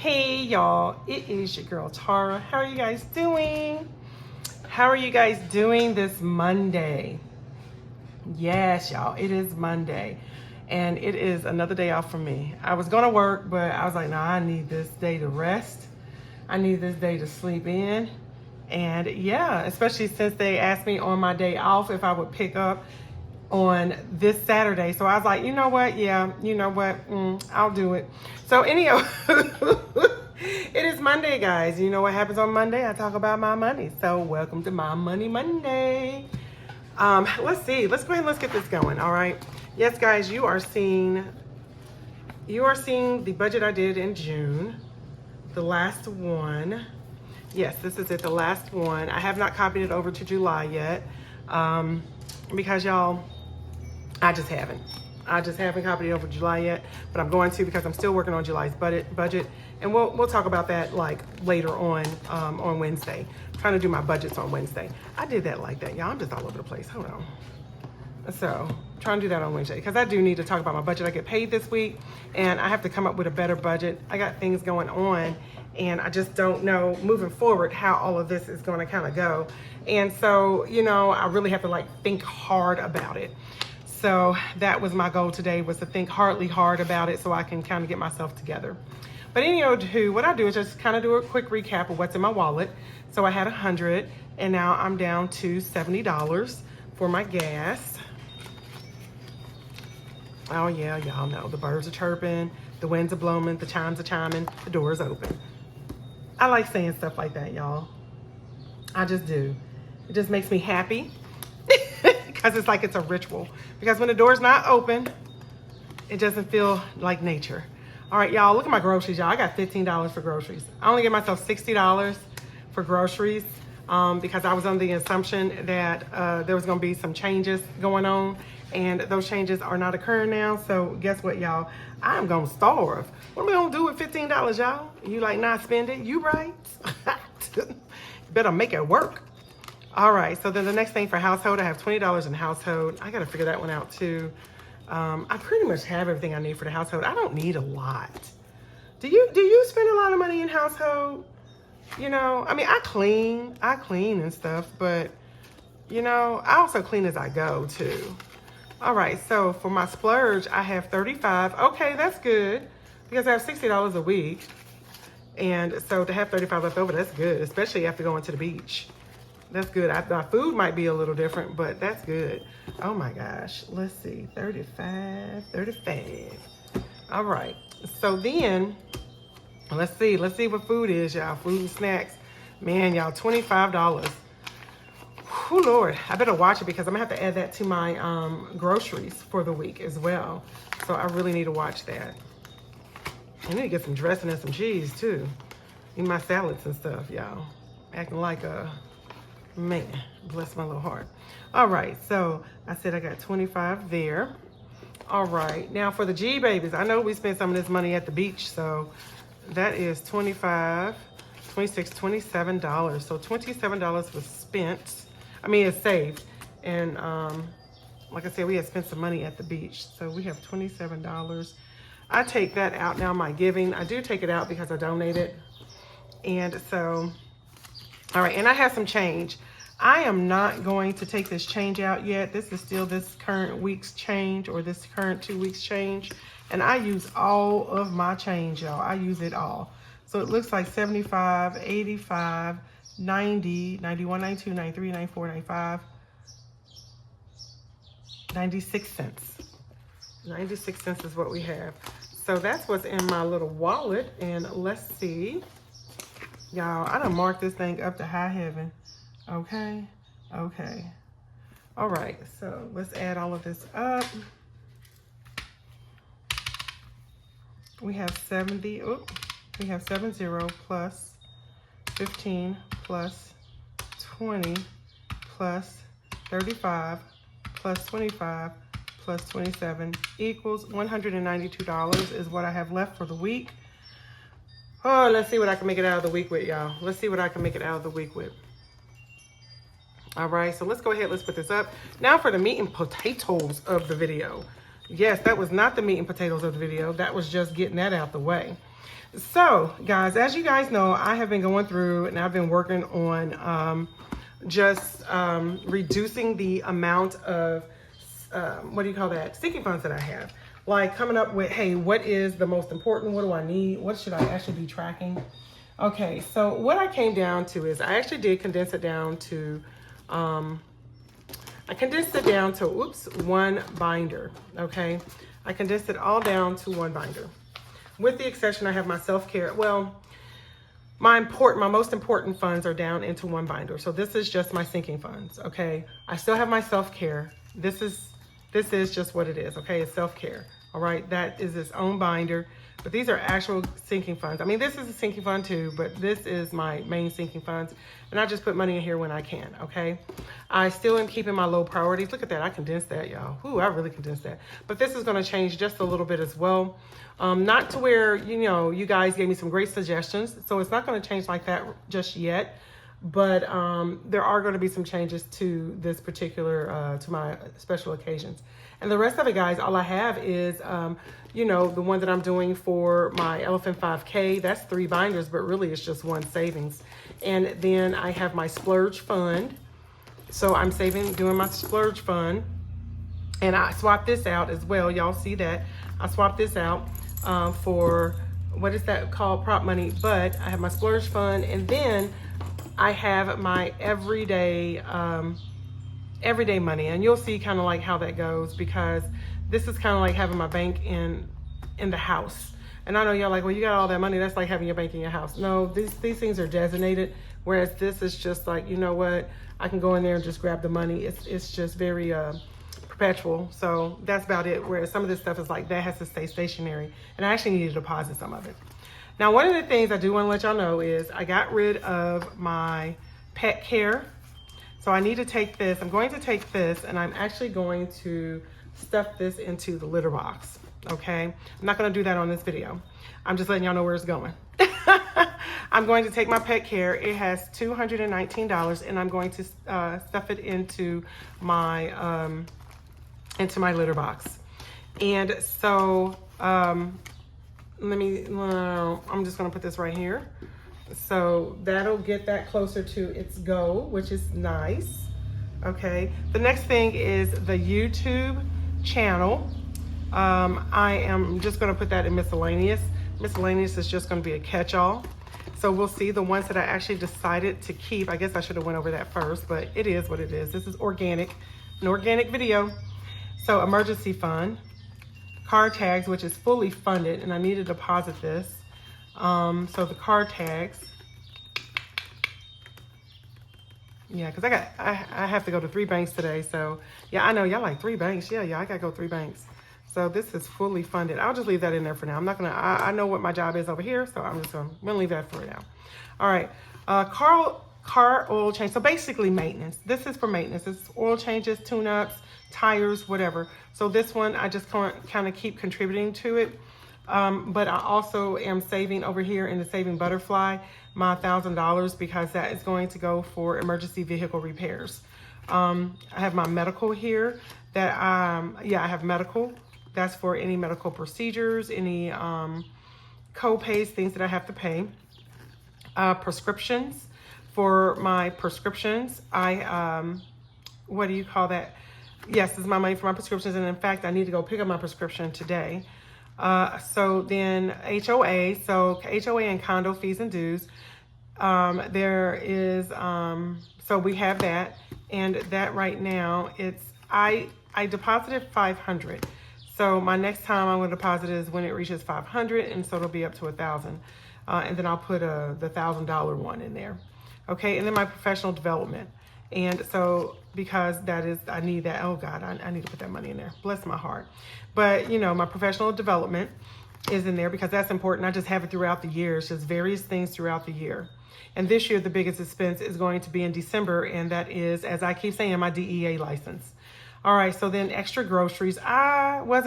Hey y'all, it is your girl Tara. How are you guys doing? How are you guys doing this Monday? Yes, y'all, it is Monday and it is another day off for me. I was gonna work, but I was like, nah, I need this day to rest. I need this day to sleep in. And yeah, especially since they asked me on my day off if I would pick up on this Saturday. So I was like, you know what? Yeah, you know what? I'll do it. So anyhow, it is Monday, guys. You know what happens on Monday? I talk about my money. So welcome to My Money Monday. Let's see. Let's go ahead and let's get this going. All right. Yes, guys, you are seeing the budget I did in June, the last one. Yes, this is it, the last one. I have not copied it over to July yet, because y'all, I just haven't copied it over July yet, but I'm going to because I'm still working on July's budget, and we'll talk about that like later on Wednesday. I'm trying to do my budgets on Wednesday. I did that like that, y'all. I'm just all over the place. Hold on. So trying to do that on Wednesday because I do need to talk about my budget. I get paid this week, and I have to come up with a better budget. I got things going on, and I just don't know moving forward how all of this is going to kind of go. And so, you know, I really have to like think hard about it. So that was my goal today, was to think hard about it so I can kind of get myself together. But anywho, what I do is just kind of do a quick recap of what's in my wallet. So I had $100, and now I'm down to $70 for my gas. Oh yeah, y'all know the birds are chirping, the winds are blowing, the chimes are chiming, the doors open. I like saying stuff like that, y'all. I just do. It just makes me happy because it's like it's a ritual. Because when the door's not open, it doesn't feel like nature. All right, y'all, look at my groceries, y'all. I got $15 for groceries. I only give myself $60 for groceries because I was under the assumption that there was gonna be some changes going on, and those changes are not occurring now. So guess what, y'all? I'm gonna starve. What am I gonna do with $15, y'all? You like not spend it? You right? Better make it work. All right, so then the next thing for household, I have $20 in household. I gotta figure that one out too. I pretty much have everything I need for the household. I don't need a lot. Do you spend a lot of money in household? You know, I mean, I clean and stuff, but you know, I also clean as I go too. All right, so for my splurge, I have $35. Okay, that's good because I have $60 a week. And so to have $35 left over, that's good, especially after going to the beach. That's good. My food might be a little different, but that's good. Oh my gosh, let's see, 35. All right, so then, let's see what food is, y'all. Food and snacks. Man, y'all, $25. Oh Lord, I better watch it because I'm gonna have to add that to my groceries for the week as well. So I really need to watch that. I need to get some dressing and some cheese too in my salads and stuff, y'all. Acting like a man, bless my little heart. All right, so I said I got 25 there. All right, now for the G babies, I know we spent some of this money at the beach, so that is $25, $26, $27. So $27 was spent. I mean, it's saved. And like I said, we had spent some money at the beach. So we have $27. I take that out now, my giving. I do take it out because I donated. And so, all right, and I have some change. I am not going to take this change out yet. This is still this current week's change, or this current 2 weeks change. And I use all of my change, y'all. I use it all. So it looks like 75, 85, 90, 91, 92, 93, 94, 95, 96 cents. 96 cents is what we have. So that's what's in my little wallet. And let's see. Y'all, I done marked this thing up to high heaven. Okay. All right, so let's add all of this up. We have 70, we have 70 plus 15 plus 20 plus 35 plus 25 plus 27 equals $192 is what I have left for the week. Oh, let's see what I can make it out of the week with, y'all. Let's see what I can make it out of the week with. All right, so let's go ahead, let's put this up. Now for the meat and potatoes of the video. Yes, that was not the meat and potatoes of the video. That was just getting that out the way. So guys, as you guys know, I have been going through and I've been working on just reducing the amount of what do you call that, sinking funds that I have. Like coming up with, hey, what is the most important? What do I need? What should I actually be tracking? Okay, so what I came down to is I actually did condense it down to, oops, one binder, okay? I condensed it all down to one binder. With the exception, I have my self-care. Well, my most important funds are down into one binder. So this is just my sinking funds, okay? I still have my self-care. This is just what it is, okay? It's self-care, all right? That is its own binder, but these are actual sinking funds. I mean, this is a sinking fund too, but this is my main sinking funds, and I just put money in here when I can, okay? I still am keeping my low priorities. Look at that, I condensed that, y'all. Ooh, I really condensed that. But this is gonna change just a little bit as well. Not to where, you know, you guys gave me some great suggestions, so it's not gonna change like that just yet. But there are going to be some changes to this particular, to my special occasions. And the rest of it, guys, all I have is, you know, the one that I'm doing for my Elephant 5K. That's 3 binders, but really it's just one savings. And then I have my splurge fund. So I'm doing my splurge fund. And I swapped this out as well. Y'all see that? I swapped this out for, what is that called? Prop money. But I have my splurge fund, and then I have my everyday money, and you'll see kind of like how that goes, because this is kind of like having my bank in the house. And I know y'all like, well, you got all that money, that's like having your bank in your house. No, these things are designated, whereas this is just like, you know what, I can go in there and just grab the money. It's just very perpetual. So that's about it. Whereas some of this stuff is like, that has to stay stationary, and I actually need to deposit some of it. Now, one of the things I do want to let y'all know is I got rid of my pet care. So I need to take this. I'm going to take this, and I'm actually going to stuff this into the litter box, okay? I'm not going to do that on this video. I'm just letting y'all know where it's going. I'm going to take my pet care. It has $219, and I'm going to stuff it into my litter box. And so, I'm just gonna put this right here. So that'll get that closer to its goal, which is nice. Okay, the next thing is the YouTube channel. I am just gonna put that in miscellaneous. Miscellaneous is just gonna be a catch-all. So we'll see the ones that I actually decided to keep. I guess I should have went over that first, but it is what it is. This is organic, an organic video. So emergency fund. Car tags, which is fully funded, and I need to deposit this. So the car tags, yeah, because I have to go to 3 banks today. So yeah, I know y'all like 3 banks. Yeah, I gotta go 3 banks. So this is fully funded. I'll just leave that in there for now. I'm not gonna. I know what my job is over here, so I'm just gonna leave that for now. All right, car oil change. So basically maintenance. This is for maintenance. It's oil changes, tune-ups, tires, whatever. So this one, I just kind of keep contributing to it. But I also am saving over here in the Saving Butterfly my $1,000, because that is going to go for emergency vehicle repairs. I have my medical here that, I have medical. That's for any medical procedures, any co-pays, things that I have to pay. Prescriptions. For my prescriptions, what do you call that? Yes, this is my money for my prescriptions, and in fact, I need to go pick up my prescription today. So then HOA, so HOA and condo fees and dues. There is, so we have that, and that right now, I deposited $500. So my next time I'm gonna deposit is when it reaches $500, and so it'll be up to $1,000. And then I'll put the $1,000 one in there. Okay, and then my professional development. And so, because that is, I need that, oh God, I need to put that money in there. Bless my heart. But, you know, my professional development is in there because that's important. I just have it throughout the year. It's just various things throughout the year. And this year, the biggest expense is going to be in December, and that is, as I keep saying, my DEA license. All right, so then extra groceries. I was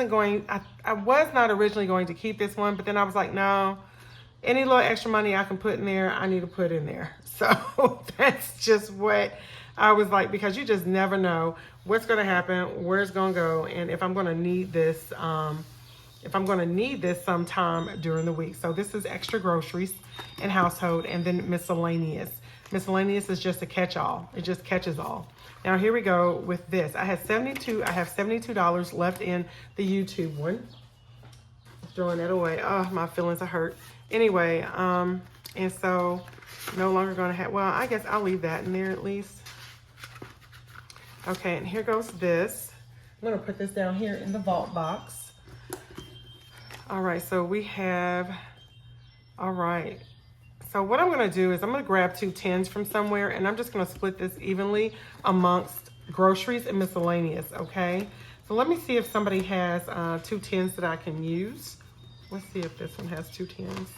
not originally going to keep this one, but then I was like, no, any little extra money I can put in there, I need to put in there. So that's just what I was like, because you just never know what's going to happen, where it's going to go, and if I'm going to need this if I'm going to need this sometime during the week. So this is extra groceries and household, and then miscellaneous. Miscellaneous is just a catch-all. It just catches all. Now here we go with this. I have $72 left in the YouTube one. Throwing that away. Oh, my feelings are hurt. Anyway, and so no longer going to have, well, I guess I'll leave that in there at least. Okay, and here goes this. I'm going to put this down here in the vault box. All right, so we have, all right. So what I'm going to do is I'm going to grab 2 tins from somewhere, and I'm just going to split this evenly amongst groceries and miscellaneous, okay? So let me see if somebody has 2 tins that I can use. Let's see if this one has 2 tins.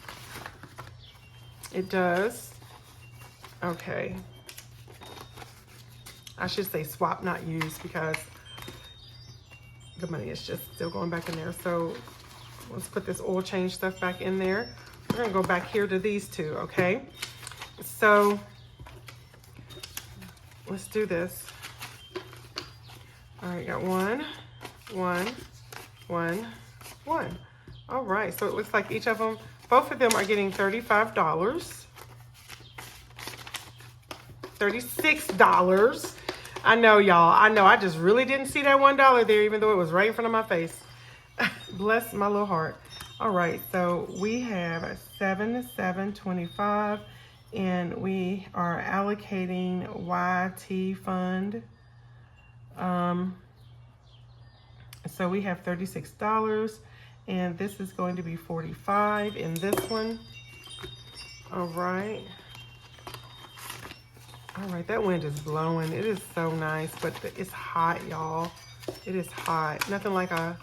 It does. Okay. I should say swap, not use, because the money is just still going back in there. So let's put this oil change stuff back in there. We're gonna go back here to these 2, okay? So let's do this. All right, got 1, 1, 1, 1. All right, so it looks like each of them, both of them are getting $35. $36. I know, y'all. I know. I just really didn't see that $1 there, even though it was right in front of my face. Bless my little heart. All right, so we have 7,725, and we are allocating YT fund. So we have $36, and this is going to be $45 in this one. All right. All right, that wind is blowing. It is so nice, but it's hot, y'all. It is hot. Nothing like a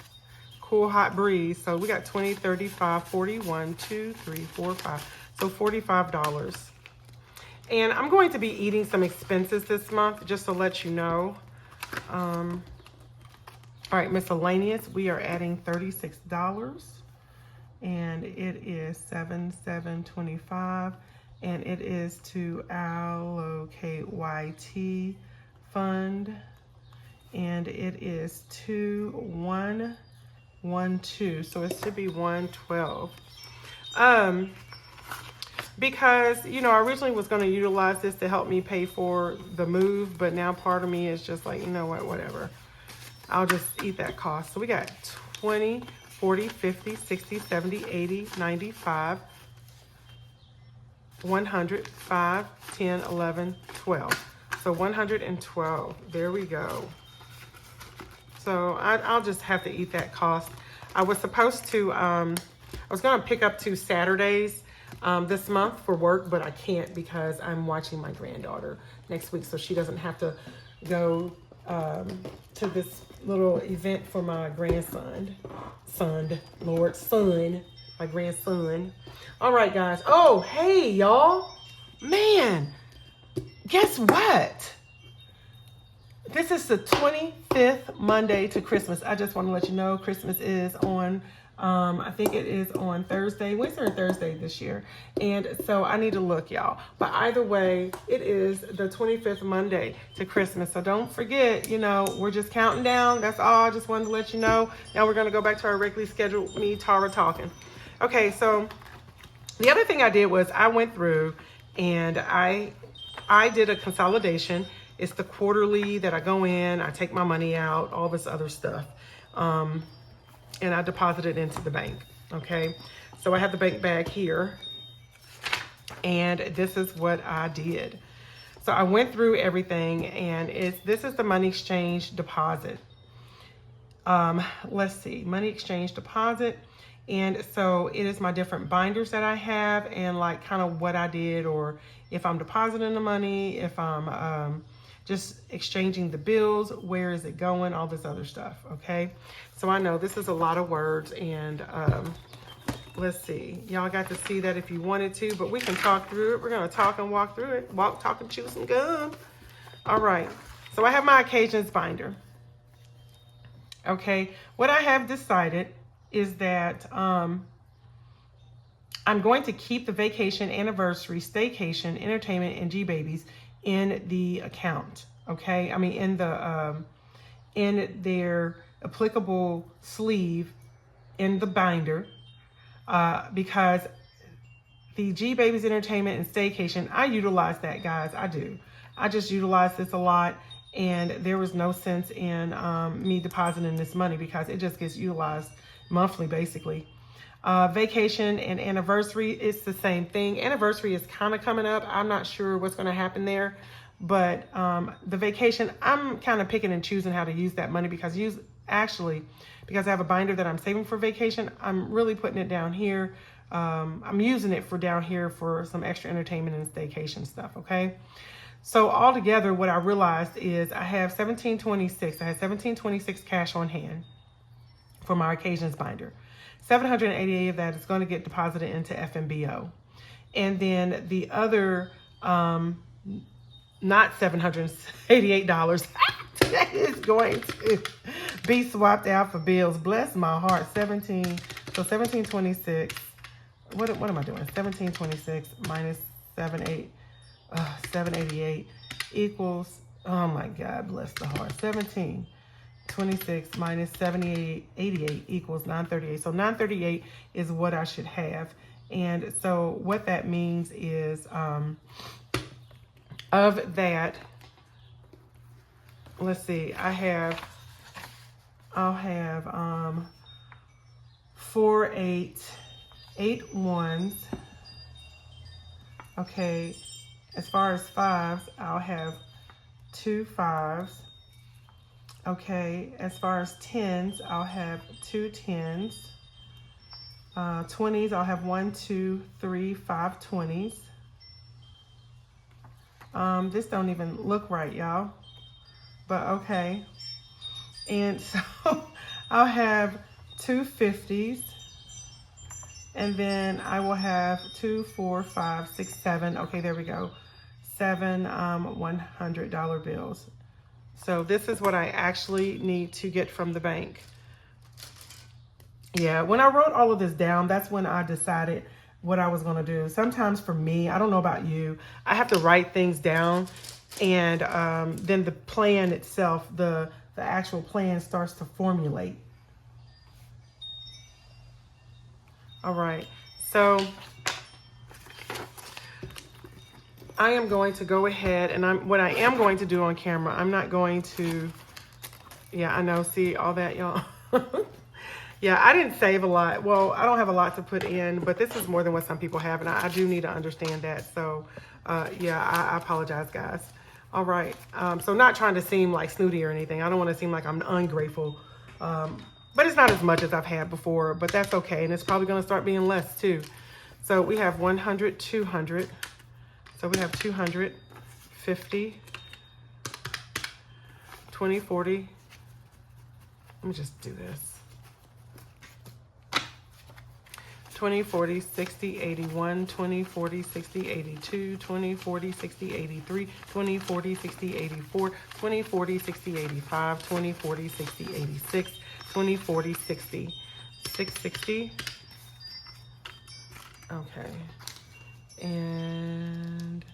cool, hot breeze. So we got 20, 35, 41, 2, 3, 4, 5. So $45. And I'm going to be eating some expenses this month, just to let you know. All right, miscellaneous, we are adding $36. And it is 7,725. And it is to allocate YT fund, and it is 2112, so it should be 112. Because, you know, I originally was going to utilize this to help me pay for the move, but now part of me is just like, you know what, whatever. I'll just eat that cost. So we got 20, 40, 50, 60, 70, 80, 95, 100, 5, 10, 11, 12. So 112. There we go. So I'll just have to eat that cost. I was supposed to, I was going to pick up 2 Saturdays this month for work, but I can't because I'm watching my granddaughter next week, so she doesn't have to go to this little event for my grandson. My grandson. All right, guys. Oh, hey, y'all. Man, guess what? This is the 25th Monday to Christmas. I just want to let you know Christmas is on, I think it is on Thursday, Wednesday or Thursday this year. And so I need to look, y'all. But either way, it is the 25th Monday to Christmas. So don't forget, you know, we're just counting down. That's all. I just wanted to let you know. Now we're going to go back to our regularly scheduled me, Tara, talking. Okay, so the other thing I did was I went through and I did a consolidation. It's the quarterly that I go in, I take my money out, all this other stuff. And I deposit it into the bank, okay? So I have the bank bag here, and this is what I did. So I went through everything, and this is the money exchange deposit. Let's see, money exchange deposit. And so it is my different binders that I have, and like kind of what I did, or if I'm depositing the money, if I'm just exchanging the bills, where is it going, all this other stuff, okay? So I know this is a lot of words, and let's see. Y'all got to see that if you wanted to, but we can talk through it. We're going to talk and walk through it. Walk, talk, and chew some gum. All right. So I have my occasions binder. Okay. What I have decided is that I'm going to keep the vacation, anniversary, staycation, entertainment, and G-Babies in the account, okay? I mean, in their applicable sleeve in the binder because the G Babies Entertainment and Staycation, I utilize that, guys. I do. I just utilize this a lot, and there was no sense in me depositing this money because it just gets utilized monthly, basically. Vacation and anniversary, it's the same thing. Anniversary is kind of coming up. I'm not sure what's going to happen there, but the vacation, I'm kind of picking and choosing how to use that money because because I have a binder that I'm saving for vacation, I'm really putting it down here. I'm using it for down here for some extra entertainment and staycation stuff, okay? So altogether, what I realized is I have $17.26. I had $17.26 cash on hand for my occasions binder. $788 of that is going to get deposited into FMBO. And then the other, not $788, that is going to be swapped out for bills. Bless my heart. 1726. What am I doing? 1726 minus 788 equals, oh my God, bless the heart. 1726 minus 788 equals 938. So 938 is what I should have. And so what that means is of that, let's see, I'll have 4 8 ones. Okay, as far as fives, I'll have 2 5s. Okay, as far as 10s, I'll have 2 10s. 20s, I'll have 1 2 3 5 20s. This don't even look right, y'all, but okay. And so I'll have 2 50s, and then I will have 2 4 5 6 7. Okay, there we go. 7 $100 bills. So this is what I actually need to get from the bank. Yeah, when I wrote all of this down, that's when I decided what I was going to do. Sometimes for me, I don't know about you, I have to write things down, and then the plan itself, the actual plan starts to formulate. All right, so I am going to go ahead, and what I am going to do on camera, I'm not going to, yeah, I know, see all that, y'all. Yeah, I didn't save a lot. Well, I don't have a lot to put in, but this is more than what some people have, and I do need to understand that. So, yeah, I apologize, guys. All right, so not trying to seem like snooty or anything. I don't want to seem like I'm ungrateful, but it's not as much as I've had before, but that's okay, and it's probably going to start being less, too. So we have 100, 200. So we have 200, 50, 20, 40. Let me just do this. 20, 40, 60, 81, 20, 40, 60, 82, 20, 40, 60, 83, 20, 40, 60, 84, 20, 40, 60, 85, 20, 40, 60, 86, 20, 40, 60, 660. Okay. And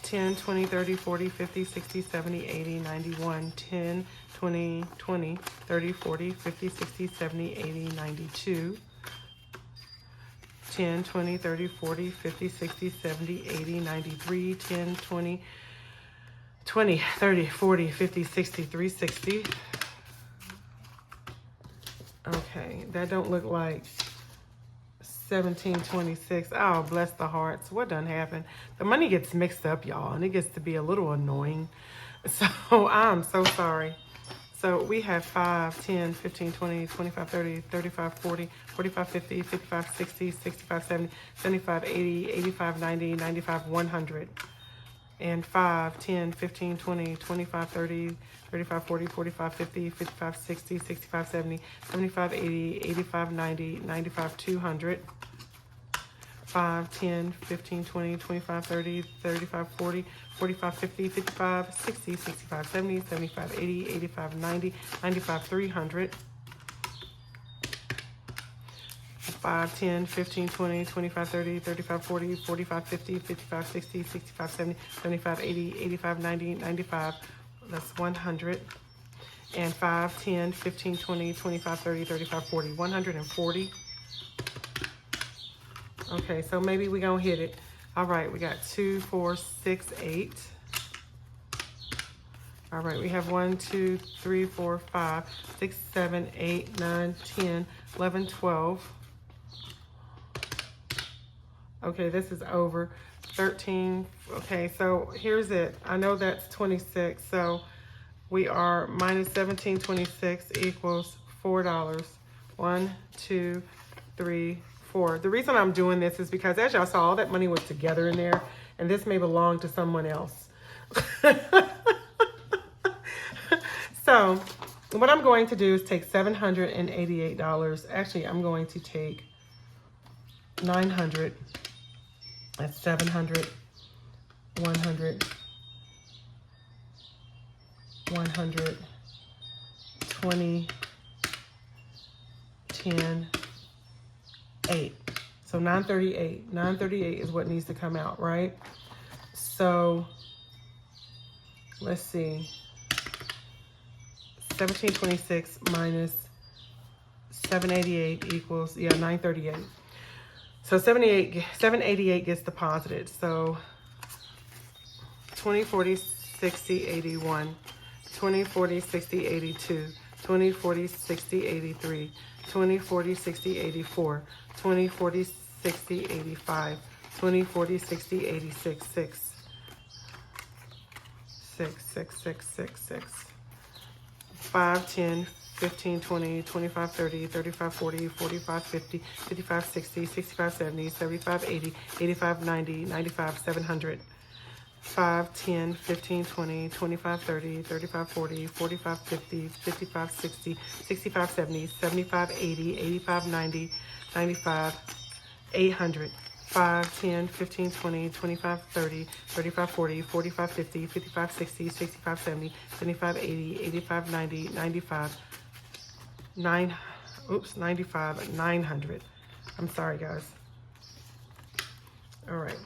10, 20, 30, 40, 50, 60, 70, 80, 91, 10, 20, 20, 30, 40, 50, 60, 70, 80, 92, 10, 20, 30, 40, 50, 60, 70, 80, 93, 10, 20, 20, 30, 40, 50, 60, 360. Okay, that don't look like 1726. Oh, bless the hearts. What done happened? The money gets mixed up, y'all, and it gets to be a little annoying. So I'm so sorry. So we have 5, 10, 15, 20, 25, 30, 35, 40, 45, 50, 55, 60, 65, 70, 75, 80, 85, 90, 95, 100. And 5, 10, 15, 20, 25, 30, 35, 40, 45, 50, 55, 60, 65, 70, 75, 80, 85, 90, 95, 200. 5, 10, 15, 20, 25, 30, 35, 40, 45, 50, 55, 60, 65, 70, 75, 80, 85, 90, 95, 300. 5, 10, 15, 20, 25, 30, 35, 40, 45, 50, 55, 60, 65, 70, 75, 80, 85, 90, 95. That's 100. and 5, 10, 15, 20, 25, 30, 35, 40, 140. Okay, so maybe we gonna hit it. All right, we got 2, 4, 6, 8. All right, we have 1, 2, 3, 4, 5, 6, 7, 8, 9, 10, 11, 12. Okay, this is over. 13. Okay, so here's it. I know that's 26, so we are minus 17.26 equals $4. 1, 2, 3, 4. The reason I'm doing this is because, as y'all saw, all that money was together in there, and this may belong to someone else. So what I'm going to do is take $788. Actually, I'm going to take 900. That's 700, 100, 100, 20, 10, 8. So 938. 938 is what needs to come out, right? So let's see. 1726 minus 788 equals, 938. So 788 gets deposited. So 20, 40, 60, 81, 20, 40, 60, 82, 20, 40, 60, 83, 20, 40, 60, 84, 20, 40, 60, 85, 20, 40, 60, 86, 6, 6, 6, 6, 6, 6. 5, 10, 15, 20, 25, 30, 35, 40, 45, 50, 55, 60, 65, 70, 75, 80, 85, 90, 95, 700. 5, 10, 15, 20, 25, 30, 35, 40, 45, 50, 55, 60, 65, 70, 75, 80, 85, 90, 95, 800. 5, 10, 15, 20, 25, 30, 35, 40, 45, 50, 55, 60, 65, 70, 75, 80, 85, 90, 95, 95, 900. I'm sorry, guys. All right.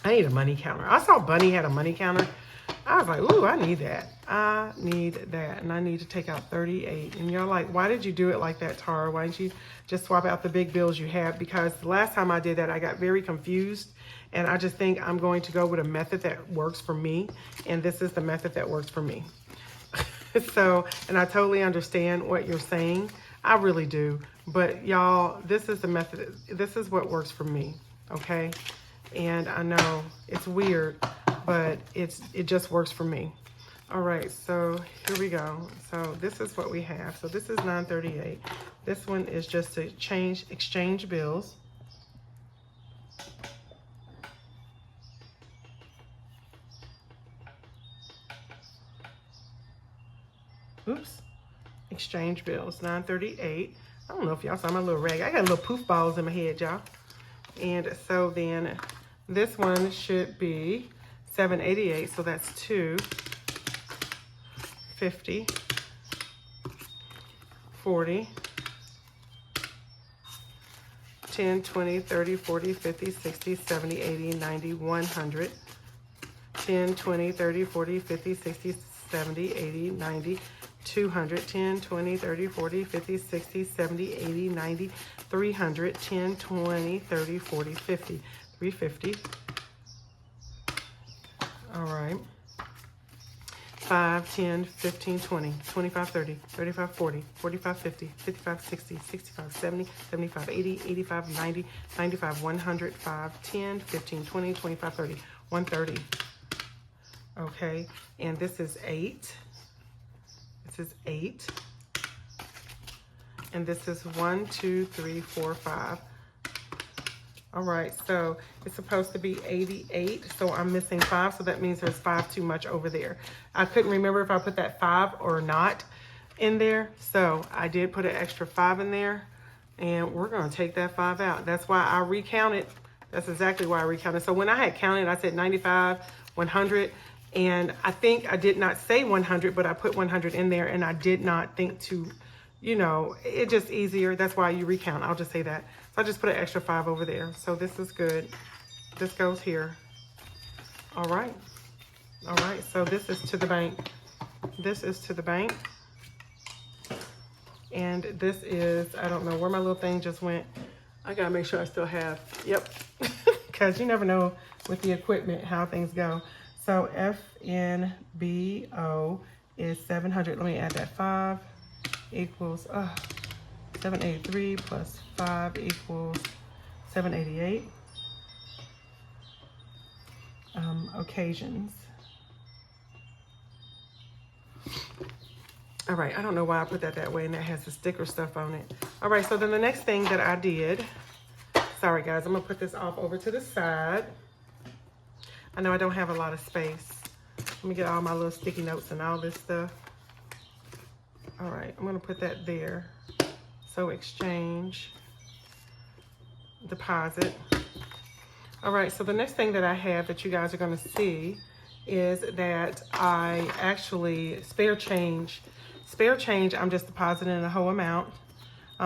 I need a money counter. I saw Bunny had a money counter. I was like, ooh, I need that. I need that. And I need to take out 38. And y'all like, why did you do it like that, Tara? Why didn't you just swap out the big bills you have? Because the last time I did that, I got very confused. And I just think I'm going to go with a method that works for me. And this is the method that works for me. So, and I totally understand what you're saying. I really do. But y'all, this is the method. This is what works for me. Okay? And I know it's weird, but it just works for me. All right, so here we go. So this is what we have. So this is 938. This one is just to exchange bills. Oops, exchange bills, 938. I don't know if y'all saw my little rag. I got little poof balls in my head, y'all. And so then this one should be 788, so that's 250, 40, 10, 20, 30, 40, 50, 60, 70, 80, 90, 100, 10, 20, 30, 40, 50, 60, 70, 80, 90, 200, 10, 20, 30, 40, 50, 60, 70, 80, 90, 300, 10, 20, 30, 40, 50, 350. All right. 5, 10, 15, 20, 25, 30, 35, 40, 45, 50, 55, 60, 65, 70, 75, 80, 85, 90, 95, 100, 5, 10, 15, 20, 25, 30, 130. Okay, and this is 8. This is 8. And this is 1, 2, 3, 4, 5. All right, so it's supposed to be 88, so I'm missing 5, so that means there's 5 too much over there. I couldn't remember if I put that 5 or not in there, so I did put an extra 5 in there, and we're gonna take that 5 out. That's why I recounted. That's exactly why I recounted. So when I had counted, I said 95, 100, and I think I did not say 100, but I put 100 in there, and I did not think to, you know, it's just easier. That's why you recount. I'll just say that. So I just put an extra 5 over there. So this is good. This goes here. All right. All right. So this is to the bank. This is to the bank. And this is, I don't know where my little thing just went. I gotta make sure I still have, yep. Because you never know with the equipment how things go. So FNBO is 700. Let me add that. 5 equals 783 plus 5 equals 788. Occasions. All right, I don't know why I put that way, and that has the sticker stuff on it. All right, so then the next thing that I did, sorry guys, I'm gonna put this off over to the side. I know I don't have a lot of space. Let me get all my little sticky notes and all this stuff. All right, I'm gonna put that there. So exchange, deposit. All right, so the next thing that I have that you guys are gonna see is that I actually spare change, I'm just depositing the whole amount.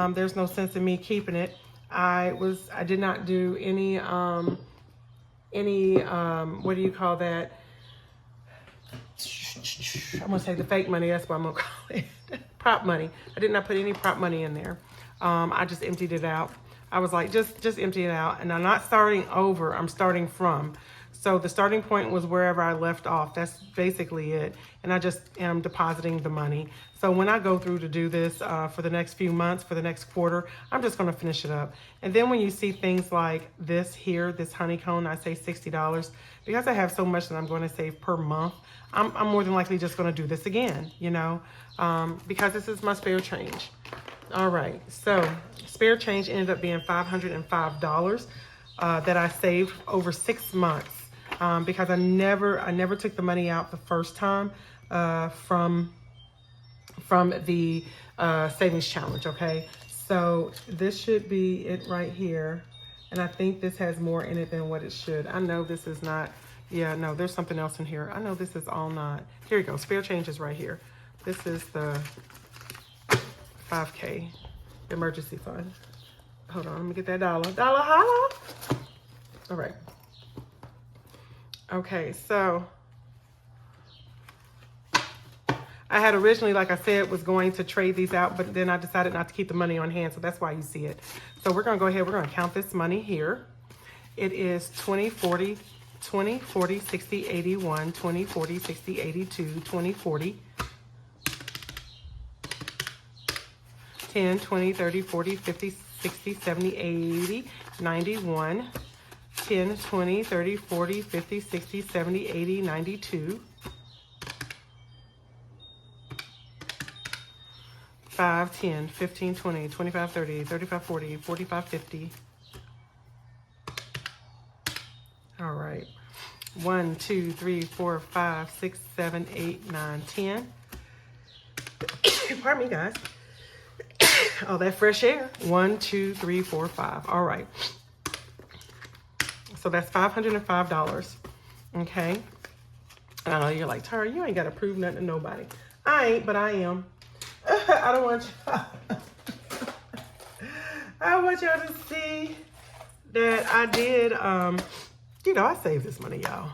There's no sense in me keeping it. I did not do any what do you call that? I'm gonna say the fake money, that's what I'm gonna call it. Prop money. I did not put any prop money in there. I just emptied it out. I was like, just empty it out. And I'm not starting over, I'm starting from. So the starting point was wherever I left off. That's basically it. And I just am depositing the money. So when I go through to do this for the next few months, for the next quarter, I'm just gonna finish it up. And then when you see things like this here, this honeycomb, I say $60, because I have so much that I'm gonna save per month, I'm more than likely just gonna do this again, you know, because this is my spare change. All right, so spare change ended up being $505 that I saved over 6 months. Because I never took the money out the first time from the savings challenge. Okay, so this should be it right here, and I think this has more in it than what it should. I know this is not. Yeah, no, there's something else in here. I know this is all not. Here you go. Spare change is right here. This is the 5K emergency fund. Hold on, let me get that dollar. Dollar holla. All right. Okay, so I had originally, like I said, was going to trade these out, but then I decided not to keep the money on hand, so that's why you see it. So we're gonna go ahead, we're gonna count this money here. It is 20, 40, 20, 40, 60, 81, 20, 40, 60, 82, 20, 40, 10, 20, 30, 40, 50, 60, 70, 80, 91, 10, 20, 30, 40, 50, 60, 70, 80, 92, 5, 10, 15, 20, 25, 30, 35, 40, 45, 50. All right. 1, 2, 3, 4, 5, 6, 7, 8, 9, 10. Pardon me, guys. Oh, that fresh air. 1, 2, 3, 4, 5. All right. So that's $505. Okay. And I know you're like, Tara, you ain't got to prove nothing to nobody. I ain't, but I am. I don't want y'all. I want y'all to see that I did, you know, I saved this money, y'all.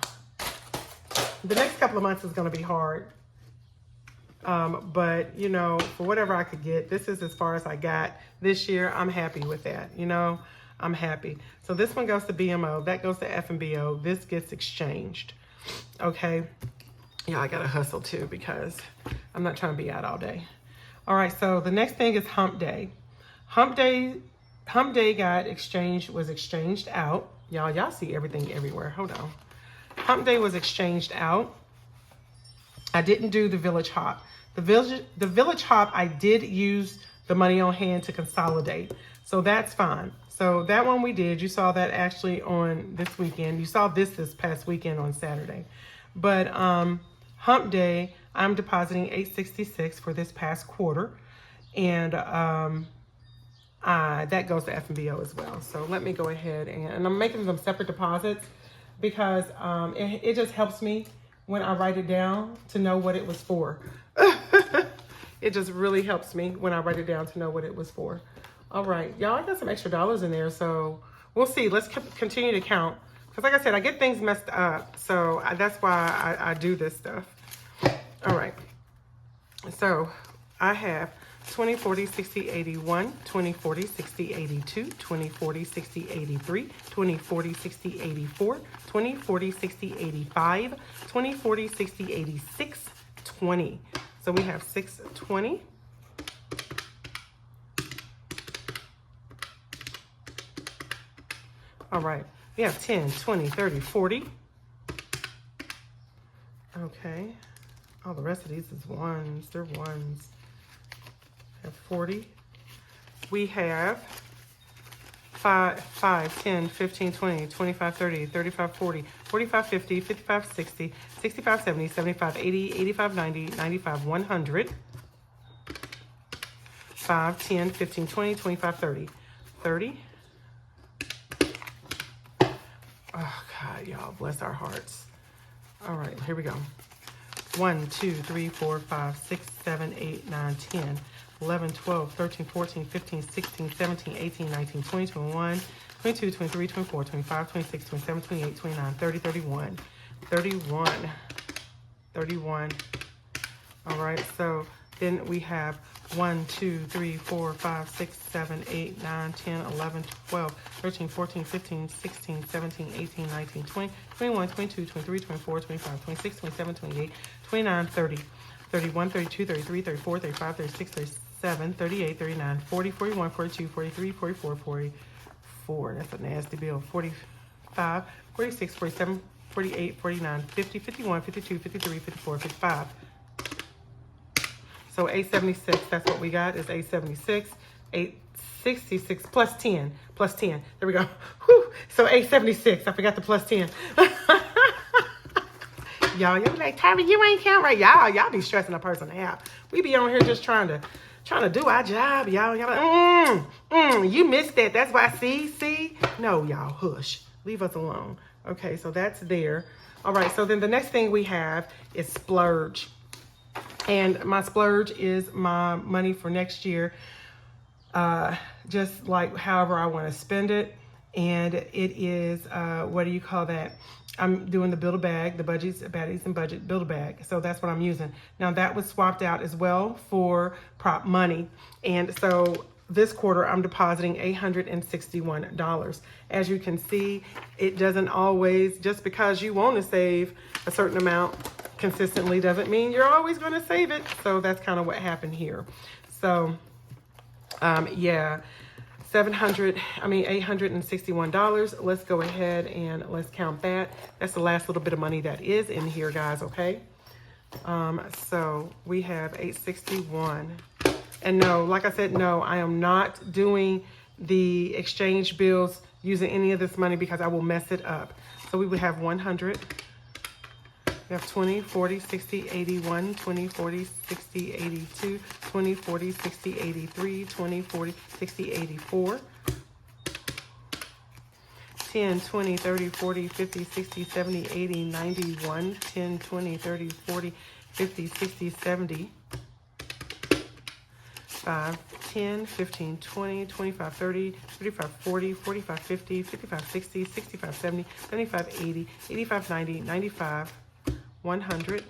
The next couple of months is going to be hard. But, you know, for whatever I could get, this is as far as I got this year. I'm happy with that, you know. I'm happy. So this one goes to BMO. That goes to FNBO. This gets exchanged. Okay. Yeah, I got to hustle too because I'm not trying to be out all day. All right. So the next thing is Hump Day. Hump Day got exchanged, was exchanged out. Y'all see everything everywhere. Hold on. Hump Day was exchanged out. I didn't do the Village Hop. The Village Hop, I did use the money on hand to consolidate. So that's fine. So that one we did. You saw that actually on this weekend. You saw this past weekend on Saturday. But Hump Day, I'm depositing $866 for this past quarter. And that goes to FNBO as well. So let me go ahead and I'm making them separate deposits because it just helps me when I write it down to know what it was for. It just really helps me when I write it down to know what it was for. All right, y'all, I got some extra dollars in there, so we'll see. Let's continue to count. Because like I said, I get things messed up, so that's why I do this stuff. All right, So I have 20, 40, 60, 81, 20, 40, 60, 82, 20, 40, 60, 83, 20, 40, 60, 84, 20, 40, 60, 85, 20, 40, 60, 86, 20. So we have 620. All right, we have 10, 20, 30, 40. Okay, all the rest of these is ones, they're ones. We have 40. We have 5, 10, 15, 20, 25, 30, 35, 40, 45, 50, 55, 60, 65, 70, 75, 80, 85, 90, 95, 100. 5, 10, 15, 20, 25, 30, 30. Oh, God, y'all, bless our hearts. All right, here we go. 1, 2, 3, 4, 5, 6, 7, 8, 9, 10, 11, 12, 13, 14, 15, 16, 17, 18, 19, 20, 21, 22, 23, 24, 25, 26, 27, 28, 29, 30, 31, 31, 31. All right, so then we have 1, 2, 3, 4, 5, 6, 7, 8, 9, 10, 11, 12, 13, 14, 15, 16, 17, 18, 19, 20, 21, 22, 23, 24, 25, 26, 27, 28, 29, 30, 31, 32, 33, 34, 35, 36, 37, 38, 39, 40, 41, 42, 43, 44, 44. That's a nasty bill. 45, 46, 47, 48, 49, 50, 51, 52, 53, 54, 55. So 876, that's what we got, is 876. 866 plus 10, plus 10. There we go. Whew. So 876, I forgot the plus 10. Y'all be like, Tyra, you ain't count right. Y'all be stressing a person out. We be on here just trying to do our job, y'all. Y'all like, you missed that. That's why, see? No, y'all, hush. Leave us alone. Okay, so that's there. All right, so then the next thing we have is splurge. And my splurge is my money for next year. Just like however I want to spend it. And it is, what do you call that? I'm doing the Build-A-Bag, the Baddies and Budget Build-A-Bag. So that's what I'm using. Now that was swapped out as well for prop money. And so this quarter I'm depositing $861. As you can see, it doesn't always, just because you want to save a certain amount consistently doesn't mean you're always going to save it. So that's kind of what happened here. So yeah, $861. Let's go ahead and let's count that. That's the last little bit of money that is in here, guys, okay? So we have 861. And no, like I said, no, I am not doing the exchange bills using any of this money because I will mess it up. So we would have 100. We have 20, 40, 60, 81, 20, 40, 60, 82, 20, 40, 60, 83, 20, 40, 60, 84. 10, 20, 30, 40, 50, 60, 70, 80, 91. 10, 20, 30, 40, 50, 60, 70. 5, 10, 15, 20, 25, 30, 35, 40, 45, 50, 55, 60, 65, 70, 75, 80, 85, 90, 95, 100,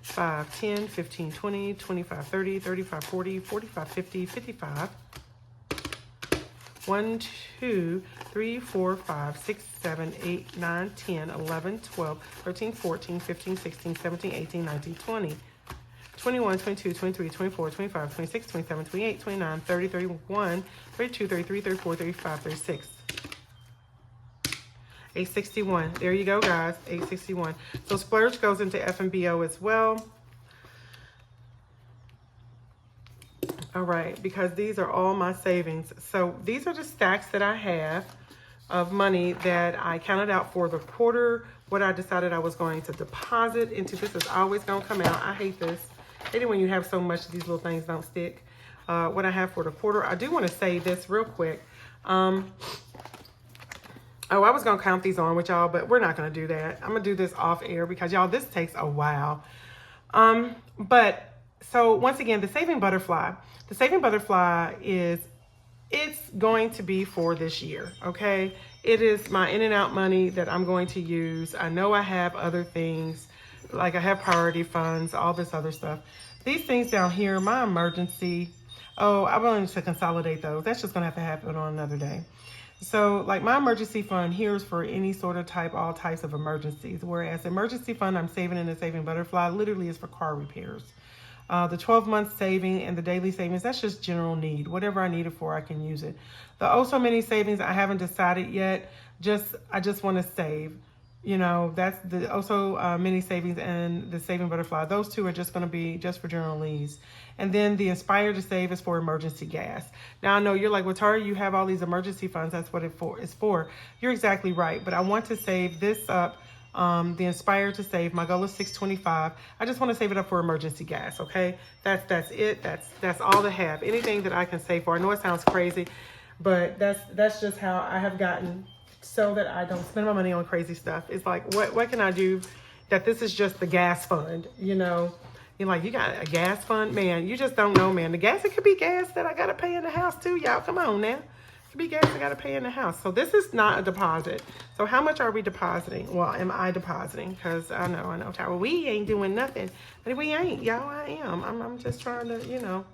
5, 10, 15, 20, 25, 30, 35, 40, 45, 50, 55, 1, 2, 3, 4, 5, 6, 7, 8, 9, 10, 11, 12, 13, 14, 15, 16, 17, 18, 19, 20, 21, 22, 23, 24, 25, 26, 27, 28, 29, 30, 31, 32, 33, 34, 35, 36. 861. There you go, guys. 861. So splurge goes into FMBO as well. All right, because these are all my savings. So these are the stacks that I have of money that I counted out for the quarter. What I decided I was going to deposit into. This is always going to come out. I hate this. I hate it when you have so much these little things don't stick. What I have for the quarter. I do want to say this real quick. Oh, I was going to count these on with y'all, but we're not going to do that. I'm going to do this off air because, y'all, this takes a while. But so once again, the Saving Butterfly. The Saving Butterfly it's going to be for this year, okay? It is my in and out money that I'm going to use. I know I have other things, like I have priority funds, all this other stuff. These things down here, my emergency, oh, I wanted to consolidate those. That's just going to have to happen on another day. So like my emergency fund here is for any sort of all types of emergencies. Whereas the emergency fund I'm saving in the Saving Butterfly literally is for car repairs. The 12-month saving and the daily savings, that's just general need. Whatever I need it for, I can use it. The oh so many savings, I haven't decided yet. I just want to save. You know, that's the oh so many savings and the Saving Butterfly. Those two are just going to be just for general needs. And then the Inspire to Save is for emergency gas. Now, I know you're like, well, Tara, you have all these emergency funds. That's what it's for. You're exactly right. But I want to save this up. The Inspire to Save, my goal is $625. I just want to save it up for emergency gas. Okay, that's it. That's all to have. Anything that I can save for. I know it sounds crazy, but that's just how I have gotten so that I don't spend my money on crazy stuff. It's like, what can I do that this is just the gas fund, you know? You're like, you got a gas fund? Man, you just don't know, man. The gas, it could be gas that I got to pay in the house too, y'all. Come on now. It could be gas I got to pay in the house. So this is not a deposit. So how much are we depositing? Well, am I depositing? Because I know, Tyra, we ain't doing nothing. But we ain't, y'all, I am. I'm just trying to, you know.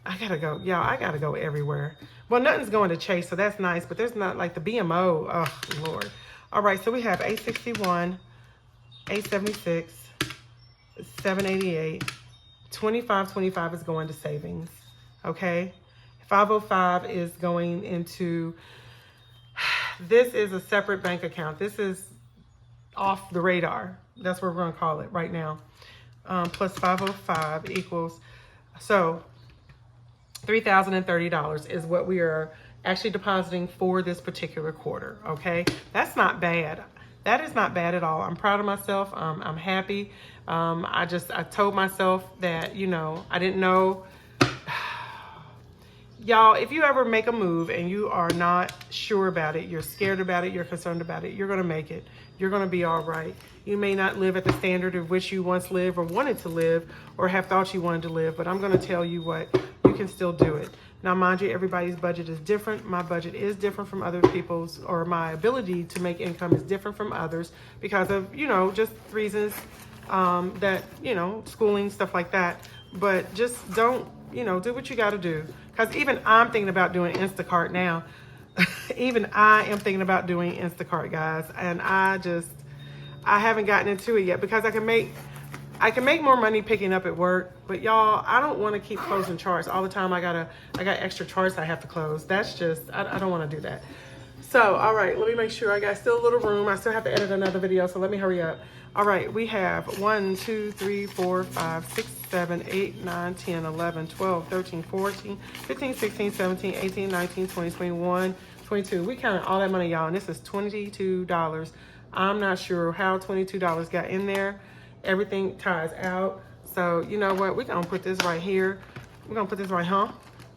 I gotta go, y'all. I gotta go everywhere. Well, nothing's going to Chase, so that's nice. But there's not like the BMO. Oh Lord. All right, so we have 861, 876, 788, 2525 is going to savings. Okay, 505 is going into. This is a separate bank account. This is off the radar. That's what we're gonna call it right now. Plus 505 equals so. $3,030 is what we are actually depositing for this particular quarter. Okay, that's not bad. That is not bad at all. I'm proud of myself. I'm happy. I told myself that, you know, I didn't know. Y'all, if you ever make a move and you are not sure about it, you're scared about it, you're concerned about it, you're going to make it. You're going to be all right. You may not live at the standard of which you once lived or wanted to live or have thought you wanted to live, but I'm going to tell you what, you can still do it. Now, mind you, everybody's budget is different. My budget is different from other people's, or my ability to make income is different from others because of, you know, just reasons that, you know, schooling, stuff like that. But just don't, you know, do what you got to do. Because even I'm thinking about doing Instacart now. Even I am thinking about doing Instacart, guys. And I haven't gotten into it yet because I can make more money picking up at work. But y'all, I don't want to keep closing charts all the time. I got extra charts I have to close. That's just, I don't want to do that. So, all right, let me make sure I got still a little room. I still have to edit another video, so let me hurry up. All right, we have 1, 2, 3, 4, 5, 6, 7, 8, 9, 10, 11, 12, 13, 14, 15, 16, 17, 18, 19, 20, 21, 22. We counted all that money, y'all, and this is $22. I'm not sure how $22 got in there. Everything ties out. So, you know what? We're going to put this right here. We're going to put this right here.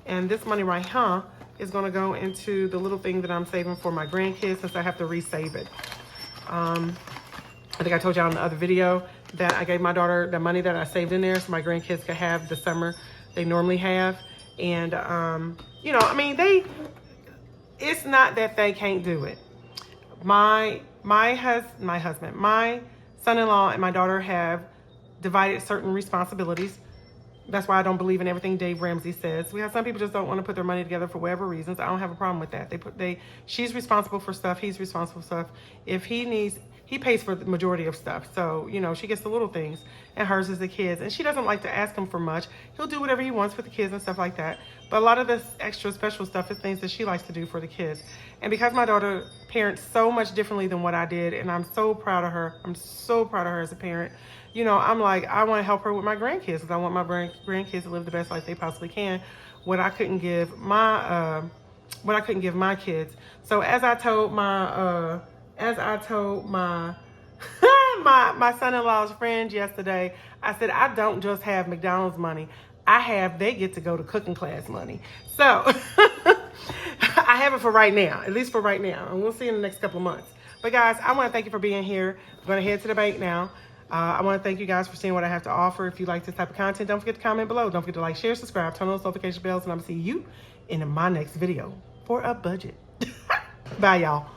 And this money right here is going to go into the little thing that I'm saving for my grandkids since I have to resave it. I think I told y'all in the other video that I gave my daughter the money that I saved in there so my grandkids could have the summer they normally have. And, you know, I mean, it's not that they can't do it. My husband, my son-in-law and my daughter have divided certain responsibilities. That's why I don't believe in everything Dave Ramsey says. We have some people just don't want to put their money together for whatever reasons. I don't have a problem with that. She's responsible for stuff. He's responsible for stuff. If he needs, he pays for the majority of stuff. So, you know, she gets the little things and hers is the kids. And she doesn't like to ask him for much. He'll do whatever he wants for the kids and stuff like that. But a lot of this extra special stuff is things that she likes to do for the kids. And because my daughter parents so much differently than what I did, and I'm so proud of her. I'm so proud of her as a parent. You know, I'm like, I want to help her with my grandkids because I want my grandkids to live the best life they possibly can. What I couldn't give my kids. So as I told my my son-in-law's friends yesterday, I said, I don't just have McDonald's money. They get to go to cooking class money. So I have it for right now, at least for right now. And we'll see in the next couple of months. But guys, I want to thank you for being here. I'm going to head to the bank now. I want to thank you guys for seeing what I have to offer. If you like this type of content, don't forget to comment below. Don't forget to like, share, subscribe, turn on those notification bells, and I'm going to see you in my next video for a budget. Bye, y'all.